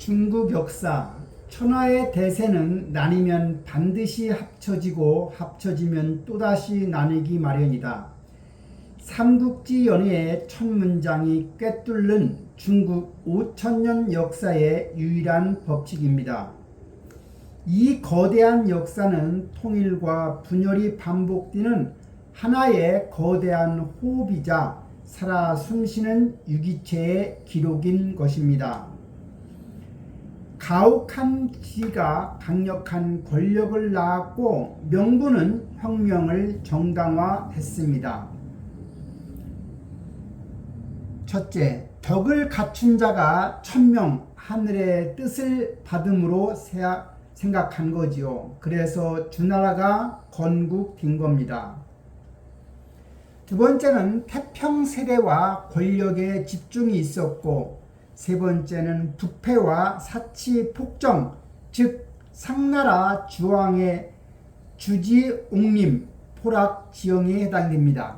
중국 역사, 천하의 대세는 나뉘면 반드시 합쳐지고 합쳐지면 또다시 나뉘기 마련이다. 삼국지 연의의 첫 문장이 꿰뚫는 중국 5천년 역사의 유일한 법칙입니다. 이 거대한 역사는 통일과 분열이 반복되는 하나의 거대한 호흡이자 살아 숨쉬는 유기체의 기록인 것입니다. 가혹한 지가 강력한 권력을 낳았고 명분은 혁명을 정당화했습니다. 첫째, 덕을 갖춘 자가 천명 하늘의 뜻을 받음으로 생각한 거지요. 그래서 주나라가 건국된 겁니다. 두 번째는 태평세대와 권력의 집중이 있었고, 세 번째는 부패와 사치 폭정, 즉 상나라 주왕의 주지 옹림, 포락 지형에 해당됩니다.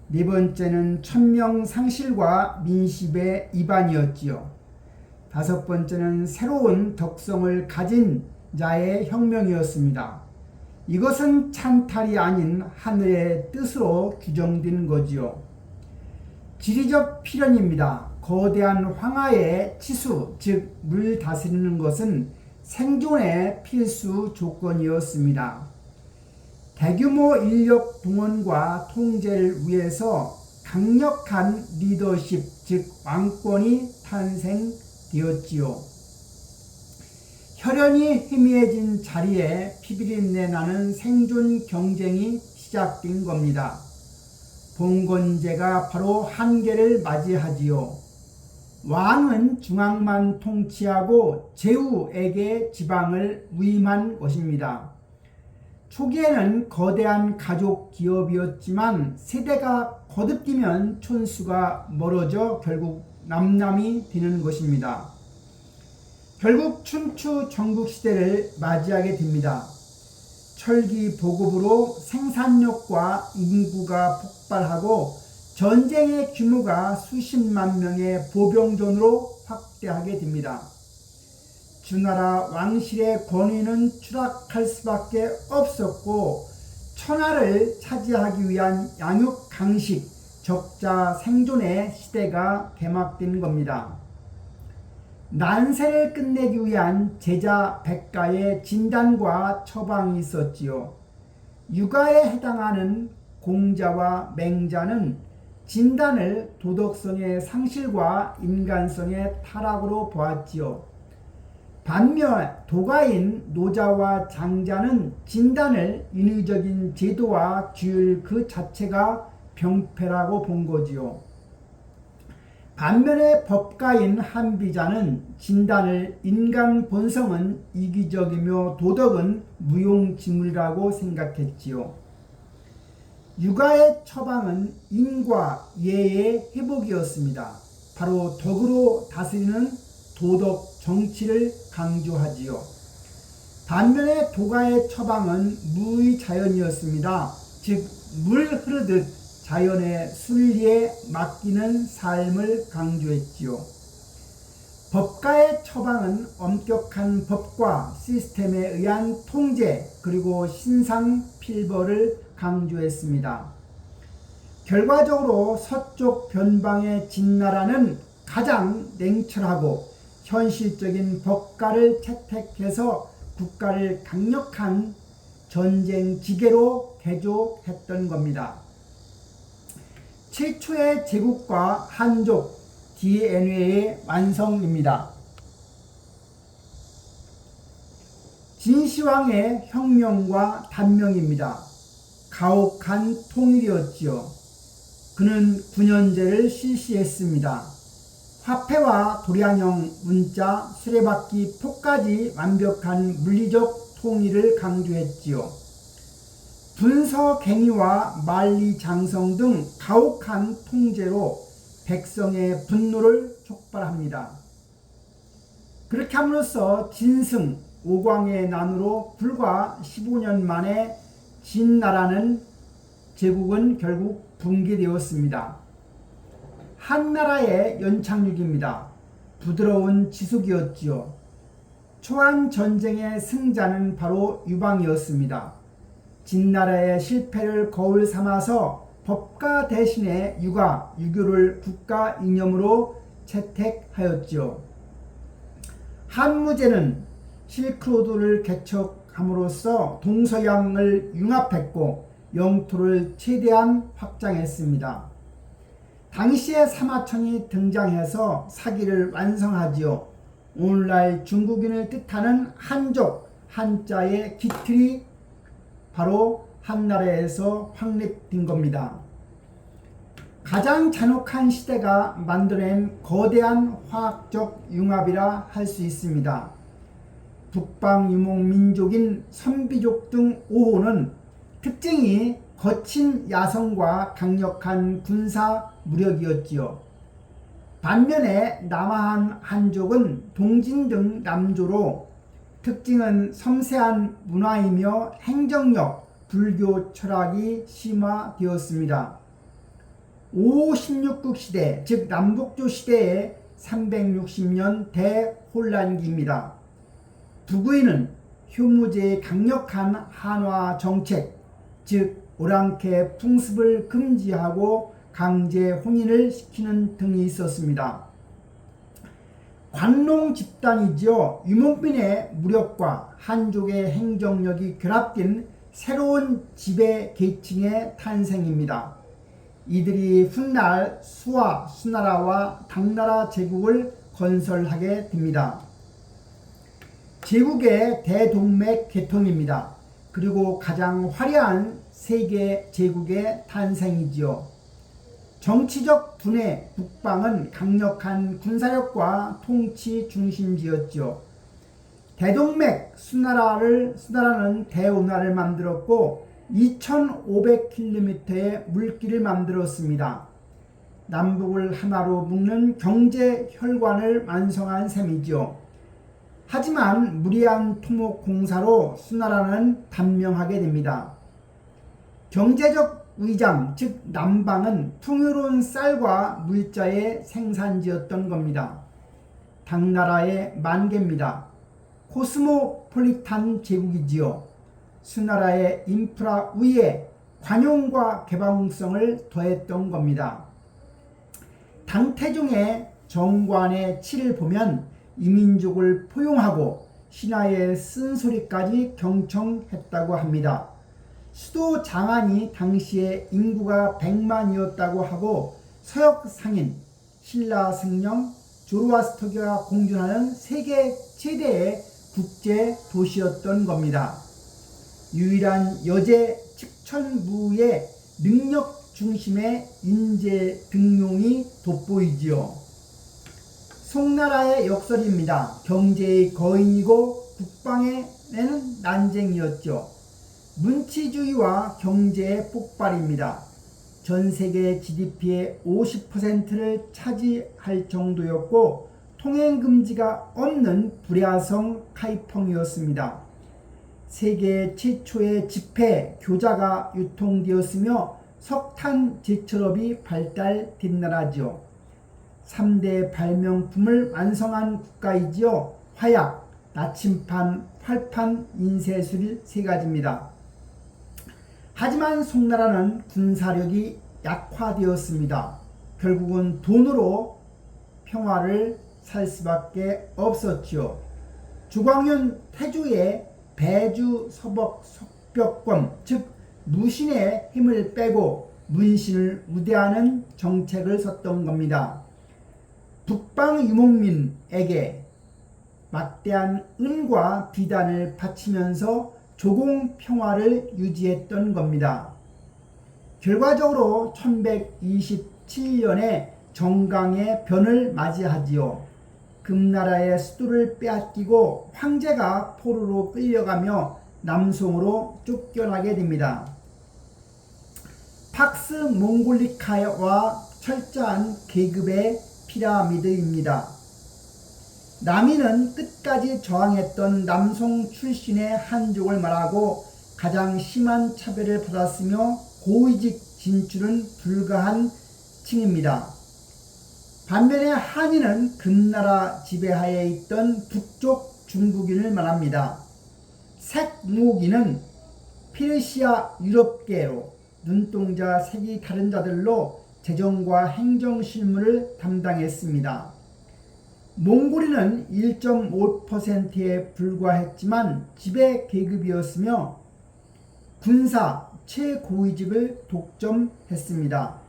네 번째는 천명 상실과 민심의 이반이었지요. 다섯 번째는 새로운 덕성을 가진 자의 혁명이었습니다. 이것은 찬탈이 아닌 하늘의 뜻으로 규정된 거지요. 지리적 필연입니다. 거대한 황하의 치수, 즉 물 다스리는 것은 생존의 필수 조건이었습니다. 대규모 인력 동원과 통제를 위해서 강력한 리더십, 즉 왕권이 탄생되었지요. 혈연이 희미해진 자리에 피비린내 나는 생존 경쟁이 시작된 겁니다. 봉건제가 바로 한계를 맞이하지요. 왕은 중앙만 통치하고 제후에게 지방을 위임한 것입니다. 초기에는 거대한 가족 기업이었지만 세대가 거듭되면 촌수가 멀어져 결국 남남이 되는 것입니다. 결국 춘추 전국시대를 맞이하게 됩니다. 철기 보급으로 생산력과 인구가 폭발하고 전쟁의 규모가 수십만 명의 보병전으로 확대하게 됩니다. 주나라 왕실의 권위는 추락할 수밖에 없었고 천하를 차지하기 위한 양육 강식, 적자 생존의 시대가 개막된 겁니다. 난세를 끝내기 위한 제자 백가의 진단과 처방이 있었지요. 육아에 해당하는 공자와 맹자는 진단을 도덕성의 상실과 인간성의 타락으로 보았지요. 반면 도가인 노자와 장자는 진단을 인위적인 제도와 규율 그 자체가 병폐라고 본 거지요. 반면에 법가인 한비자는 진단을 인간 본성은 이기적이며 도덕은 무용지물이라고 생각했지요. 육아의 처방은 인과 예의 회복이었습니다. 바로 덕으로 다스리는 도덕 정치를 강조하지요. 반면에 도가의 처방은 무의 자연이었습니다. 즉 물 흐르듯 자연의 순리에 맡기는 삶을 강조했지요. 법가의 처방은 엄격한 법과 시스템에 의한 통제 그리고 신상 필벌을 강조했습니다. 결과적으로 서쪽 변방의 진나라는 가장 냉철하고 현실적인 법가를 채택해서 국가를 강력한 전쟁 지게로 개조했던 겁니다. 최초의 제국과 한족 DNA의 완성입니다. 진시황의 혁명과 단명입니다. 가혹한 통일이었지요. 그는 9년제를 실시했습니다. 화폐와 도량형 문자, 수레바퀴 표까지 완벽한 물리적 통일을 강조했지요. 분서갱의와 만리장성 등 가혹한 통제로 백성의 분노를 촉발합니다. 그렇게 함으로써 진승, 오광의 난으로 불과 15년 만에 진나라는 제국은 결국 붕괴되었습니다. 한나라의 연착륙입니다. 부드러운 지속이었지요. 초안 전쟁의 승자는 바로 유방이었습니다. 진나라의 실패를 거울 삼아서 법가 대신에 유교를 국가 이념으로 채택하였지요. 한무제는 실크로드를 개척함으로써 동서양을 융합했고 영토를 최대한 확장했습니다. 당시에 사마천이 등장해서 사기를 완성하지요. 오늘날 중국인을 뜻하는 한족, 한자의 기틀이 바로 한나라에서 확립된 겁니다. 가장 잔혹한 시대가 만들어낸 거대한 화학적 융합이라 할 수 있습니다. 북방 유목 민족인 선비족 등 5호는 특징이 거친 야성과 강력한 군사 무력이었지요. 반면에 남아한 한족은 동진 등 남조로 특징은 섬세한 문화이며 행정력, 불교 철학이 심화되었습니다. 5호 16국 시대, 즉 남북조 시대의 360년 대혼란기입니다. 북의는 효무제의 강력한 한화 정책, 즉 오랑캐 풍습을 금지하고 강제 혼인을 시키는 등이 있었습니다. 관농 집단이지요. 유목민의 무력과 한족의 행정력이 결합된 새로운 지배 계층의 탄생입니다. 이들이 훗날 수화, 수나라와 당나라 제국을 건설하게 됩니다. 제국의 대동맥 개통입니다. 그리고 가장 화려한 세계 제국의 탄생이지요. 정치적 분해, 북방은 강력한 군사력과 통치 중심지였죠. 대동맥 수나라는 대운하를 만들었고 2500km의 물길을 만들었습니다. 남북을 하나로 묶는 경제 혈관을 완성한 셈이죠. 하지만 무리한 토목 공사로 수나라는 단명하게 됩니다. 경제적 위장, 즉 남방은 풍요로운 쌀과 물자의 생산지였던 겁니다. 당나라의 만개입니다. 코스모폴리탄 제국이지요. 수나라의 인프라 위에 관용과 개방성을 더했던 겁니다. 당태종의 정관의 치를 보면 이민족을 포용하고 신하의 쓴소리까지 경청했다고 합니다. 수도 장안이 당시에 인구가 100만이었다고 하고 서역 상인, 신라 승령, 조로아스터가 공존하는 세계 최대의 국제 도시였던 겁니다. 유일한 여제 측천부의 능력 중심의 인재 등용이 돋보이지요. 송나라의 역설입니다. 경제의 거인이고 국방에는 난쟁이었죠. 문치주의와 경제의 폭발입니다. 전 세계 GDP의 50%를 차지할 정도였고 통행금지가 없는 불야성 카이펑이었습니다. 세계 최초의 지폐, 교자가 유통되었으며 석탄 제철업이 발달된 나라지요. 3대 발명품을 완성한 국가이지요. 화약, 나침판, 활판, 인쇄술 3가지입니다. 하지만 송나라는 군사력이 약화되었습니다. 결국은 돈으로 평화를 살 수밖에 없었지요. 주광현 태조의 배주 서복 석벽권, 즉 무신의 힘을 빼고 문신을 우대하는 정책을 썼던 겁니다. 북방 유목민에게 막대한 은과 비단을 바치면서 조공 평화를 유지했던 겁니다. 결과적으로 1127년에 정강의 변을 맞이하지요. 금나라의 수도를 빼앗기고 황제가 포로로 끌려가며 남송으로 쫓겨나게 됩니다. 팍스 몽골리카와 철저한 계급의 피라미드입니다. 남이는 끝까지 저항했던 남송 출신의 한족을 말하고 가장 심한 차별을 받았으며 고위직 진출은 불가한 층입니다. 반면에 한인은 금나라 지배하에 있던 북쪽 중국인을 말합니다. 색무기는 페르시아 유럽계로 눈동자 색이 다른 자들로 재정과 행정 실무를 담당했습니다. 몽골인은 1.5%에 불과했지만 지배 계급이었으며 군사 최고위직을 독점했습니다.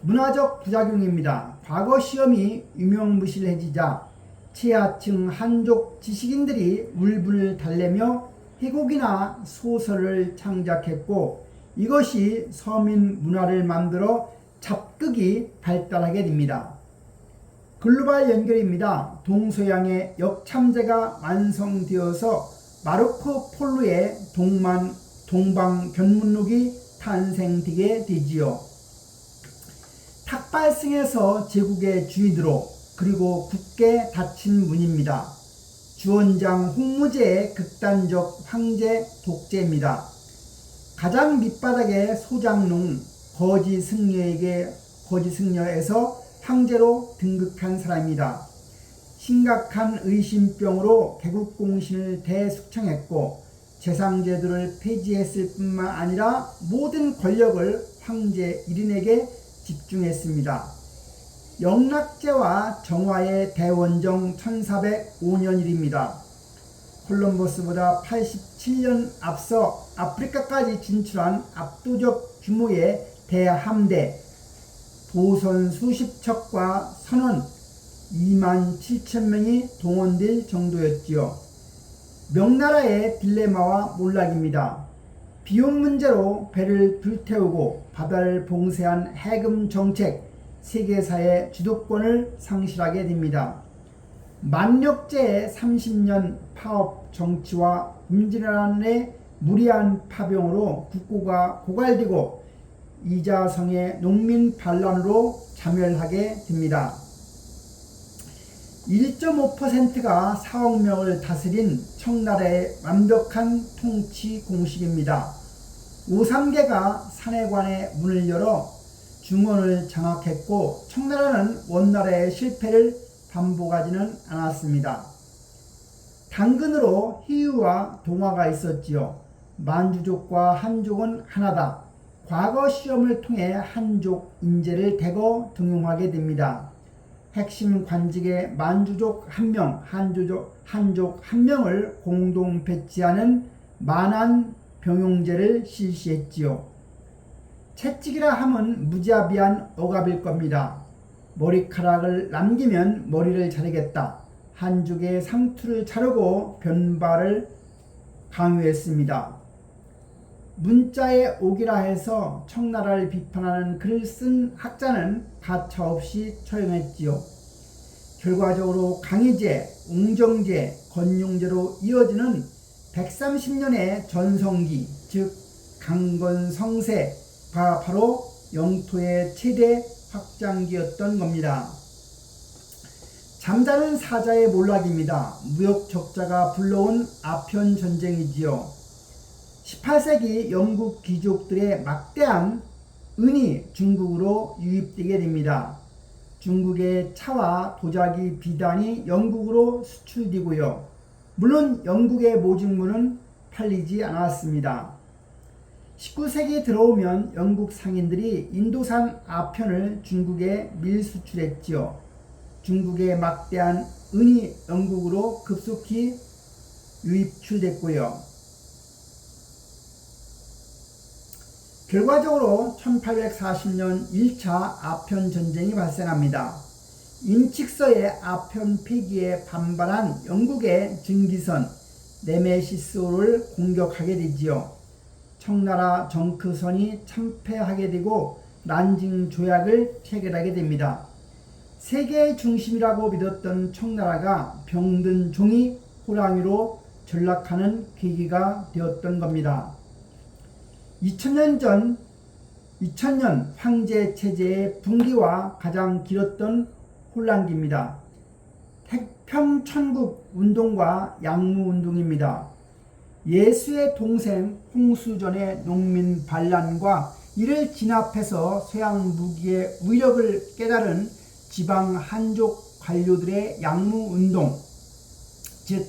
문화적 부작용입니다. 과거 시험이 유명무실해지자 최하층 한족 지식인들이 울분을 달래며 희곡이나 소설을 창작했고 이것이 서민 문화를 만들어 잡극이 발달하게 됩니다. 글로벌 연결입니다. 동서양의 역참제가 완성되어서 마르코 폴로의 동방견문록이 탄생되게 되지요. 탁발승에서 제국의 주인으로 그리고 굳게 닫힌 문입니다. 주원장 홍무제의 극단적 황제 독재입니다. 가장 밑바닥의 소장농 거지승려에서 황제로 등극한 사람입니다. 심각한 의심병으로 개국공신을 대숙청했고 재상제도를 폐지했을 뿐만 아니라 모든 권력을 황제 1인에게 집중했습니다. 영락제와 정화의 대원정 1405년 일입니다. 콜럼버스보다 87년 앞서 아프리카까지 진출한 압도적 규모의 대함대, 보선 수십 척과 선원 2만 7천 명이 동원될 정도였지요. 명나라의 딜레마와 몰락입니다. 비용 문제로 배를 불태우고 바다를 봉쇄한 해금 정책, 세계사의 주도권을 상실하게 됩니다. 만력제의 30년 파업 정치와 임진왜란의 무리한 파병으로 국고가 고갈되고 이자성의 농민 반란으로 자멸하게 됩니다. 1.5%가 4억 명을 다스린 청나라의 완벽한 통치 공식입니다. 오삼계가 산해관의 문을 열어 중원을 장악했고 청나라는 원나라의 실패를 반복하지는 않았습니다. 당근으로 희유와 동화가 있었지요. 만주족과 한족은 하나다. 과거 시험을 통해 한족 인재를 대거 등용하게 됩니다. 핵심 관직에 만주족 1명, 한족 1명을 공동 배치하는 만한 병용제를 실시했지요. 채찍이라 함은 무자비한 억압일 겁니다. 머리카락을 남기면 머리를 자르겠다. 한족의 상투를 자르고 변발을 강요했습니다. 문자의 옥이라 해서 청나라를 비판하는 글을 쓴 학자는 가차없이 처형했지요. 결과적으로 강희제, 옹정제, 건용제로 이어지는 130년의 전성기, 즉 강건성세가 바로 영토의 최대 확장기였던 겁니다. 잠자는 사자의 몰락입니다. 무역 적자가 불러온 아편 전쟁이지요. 18세기 영국 귀족들의 막대한 은이 중국으로 유입되게 됩니다. 중국의 차와 도자기 비단이 영국으로 수출되고요. 물론 영국의 모직물은 팔리지 않았습니다. 19세기 들어오면 영국 상인들이 인도산 아편을 중국에 밀수출했지요. 중국의 막대한 은이 영국으로 급속히 유입출됐고요. 결과적으로 1840년 1차 아편 전쟁이 발생합니다. 인칙서의 아편 폐기에 반발한 영국의 증기선 네메시스호를 공격하게 되지요. 청나라 정크선이 참패하게 되고 난징 조약을 체결하게 됩니다. 세계의 중심이라고 믿었던 청나라가 병든 종이 호랑이로 전락하는 계기가 되었던 겁니다. 2000년 황제 체제의 붕괴와 가장 길었던 혼란기입니다. 태평천국 운동과 양무운동입니다. 예수의 동생 홍수전의 농민 반란과 이를 진압해서 서양 무기의 위력을 깨달은 지방 한족 관료들의 양무운동, 즉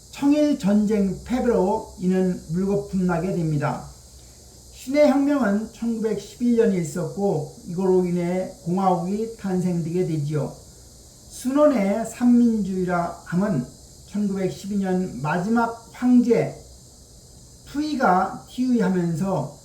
청일전쟁 패배로 이는 물거품나게 됩니다. 신의 혁명은 1911년에 있었고 이거로 인해 공화국이 탄생되게 되지요. 순원의 삼민주의라 함은 1912년 마지막 황제 투이가 퇴위하면서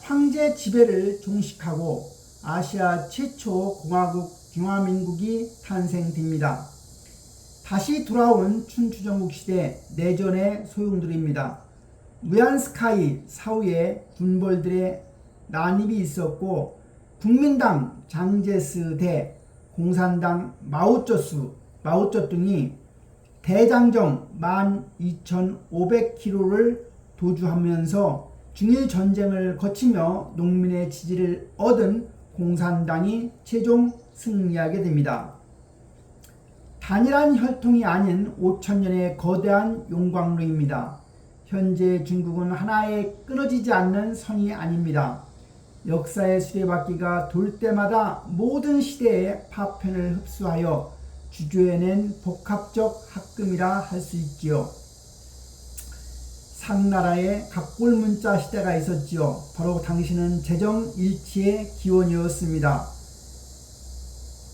황제 지배를 종식하고 아시아 최초 공화국 중화민국이 탄생됩니다. 다시 돌아온 춘추전국 시대 내전의 소용돌이입니다. 무얀스카이 사후에 군벌들의 난입이 있었고 국민당 장제스 대 공산당 마오쩌둥이 대장정 12,500km를 도주하면서 중일전쟁을 거치며 농민의 지지를 얻은 공산당이 최종 승리하게 됩니다. 단일한 혈통이 아닌 5,000년의 거대한 용광로입니다. 현재 중국은 하나의 끊어지지 않는 선이 아닙니다. 역사의 수레바퀴가 돌 때마다 모든 시대의 파편을 흡수하여 주조해낸 복합적 합금이라 할 수 있지요. 상나라의 각골문자 시대가 있었지요. 바로 당시는 재정일치의 기원이었습니다.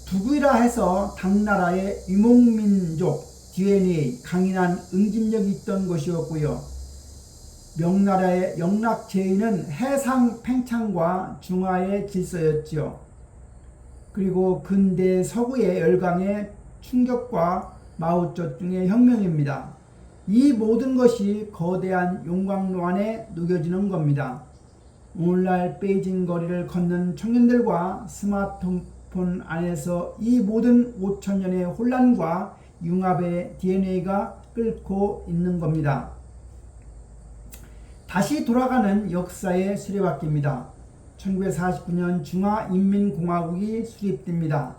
두구이라 해서 당나라의 유목민족 DNA 강인한 응집력이 있던 것이었고요. 명나라의 영락제의는 해상 팽창과 중화의 질서였지요. 그리고 근대 서구의 열강의 충격과 마오쩌둥의 혁명입니다. 이 모든 것이 거대한 용광로 안에 녹여지는 겁니다. 오늘날 베이징 거리를 걷는 청년들과 스마트폰 안에서 이 모든 5,000년의 혼란과 융합의 DNA가 끓고 있는 겁니다. 다시 돌아가는 역사의 수레바퀴입니다. 1949년 중화인민공화국이 수립됩니다.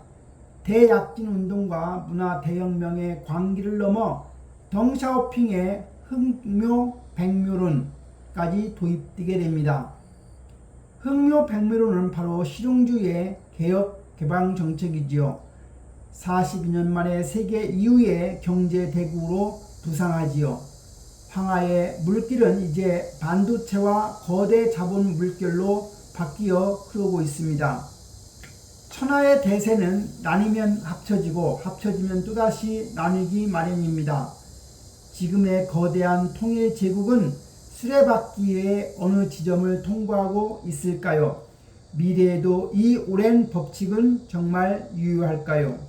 대약진운동과 문화대혁명의 광기를 넘어 덩샤오핑의 흑묘 백묘론까지 도입되게 됩니다. 흑묘 백묘론은 바로 실용주의의 개혁 개방 정책이지요. 42년 만에 세계 이후의 경제 대국으로 부상하지요. 황하의 물길은 이제 반도체와 거대 자본 물결로 바뀌어 흐르고 있습니다. 천하의 대세는 나뉘면 합쳐지고 합쳐지면 또다시 나뉘기 마련입니다. 지금의 거대한 통일 제국은 수레바퀴의 어느 지점을 통과하고 있을까요? 미래에도 이 오랜 법칙은 정말 유효할까요?